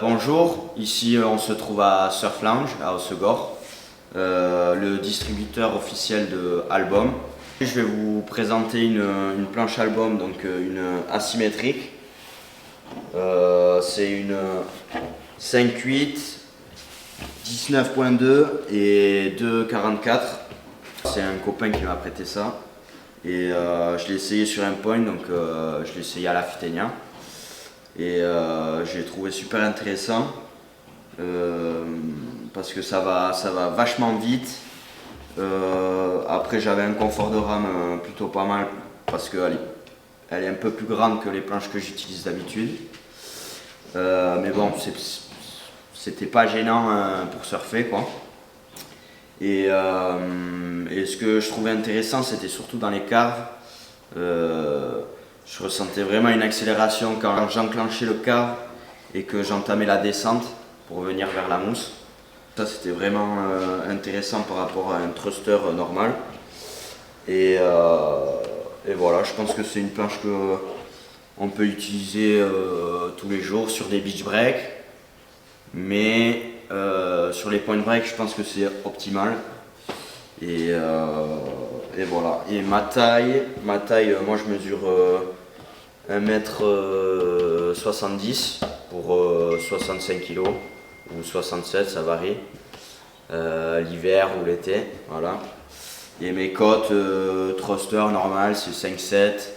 Bonjour, ici on se trouve à Surf Lounge à Hossegor, le distributeur officiel de Album. Je vais vous présenter une planche Album, donc une asymétrique. C'est une 5.8, 19.2 et 2.44. C'est un copain qui m'a prêté ça et je l'ai essayé sur un point, donc je l'ai essayé à la Fitenia. Et j'ai trouvé super intéressant parce que ça va vachement vite. Après j'avais un confort de rame plutôt pas mal parce qu'elle est un peu plus grande que les planches que j'utilise d'habitude. Mais bon, c'était pas gênant pour surfer quoi. Et ce que je trouvais intéressant, c'était surtout dans les carves. Je ressentais vraiment une accélération quand j'enclenchais le carve et que j'entamais la descente pour venir vers la mousse. Ça c'était vraiment intéressant par rapport à un thruster normal. Et voilà, je pense que c'est une planche qu'on peut utiliser tous les jours sur des beach breaks. Mais sur les point break, je pense que c'est optimal. Et voilà. Et ma taille, moi je mesure 1m70 pour 65 kg ou 67, ça varie. L'hiver ou l'été, voilà. Et mes cotes thruster normal c'est 5,7,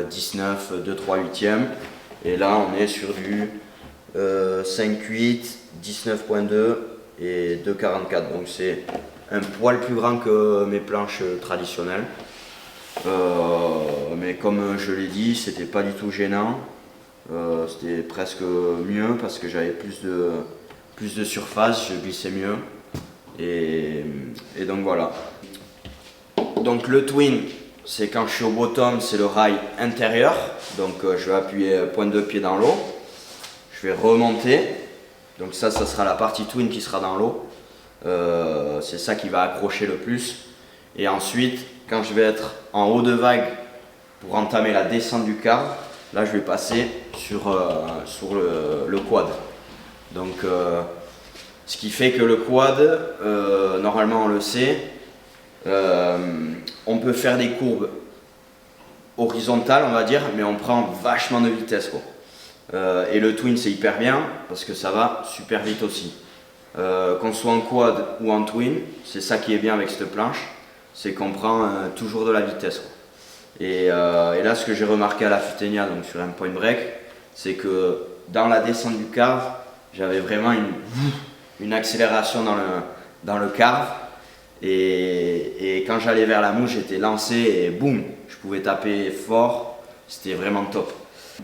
19, 2, 3 8e. Et là on est sur du 5,8, 19.2 et 2,44. Donc c'est un poil plus grand que mes planches traditionnelles. Mais comme je l'ai dit, c'était pas du tout gênant. C'était presque mieux parce que j'avais plus de surface, je glissais mieux. Et donc voilà. Donc le twin, c'est quand je suis au bottom, c'est le rail intérieur. Donc je vais appuyer pointe de pied dans l'eau. Je vais remonter. Donc ça sera la partie twin qui sera dans l'eau. C'est ça qui va accrocher le plus. Et ensuite, quand je vais être en haut de vague pour entamer la descente du carve, là je vais passer sur le quad. Donc ce qui fait que le quad, normalement on le sait, on peut faire des courbes horizontales on va dire, mais on prend vachement de vitesse quoi. Et le twin c'est hyper bien parce que ça va super vite aussi. Qu'on soit en quad ou en twin, c'est ça qui est bien avec cette planche, c'est qu'on prend toujours de la vitesse quoi. Et là ce que j'ai remarqué à la Fitenia, donc sur un point break, c'est que dans la descente du carve, j'avais vraiment une accélération dans le carve et quand j'allais vers la mouche j'étais lancé et boum, je pouvais taper fort, c'était vraiment top.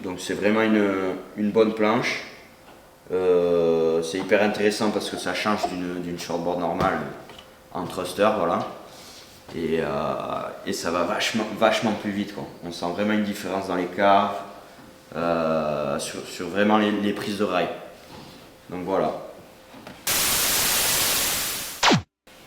Donc c'est vraiment une bonne planche. C'est hyper intéressant parce que ça change d'une shortboard normale en thruster, voilà. Et ça va vachement plus vite quoi. On sent vraiment une différence dans les carves, sur vraiment les prises de rail. Donc voilà.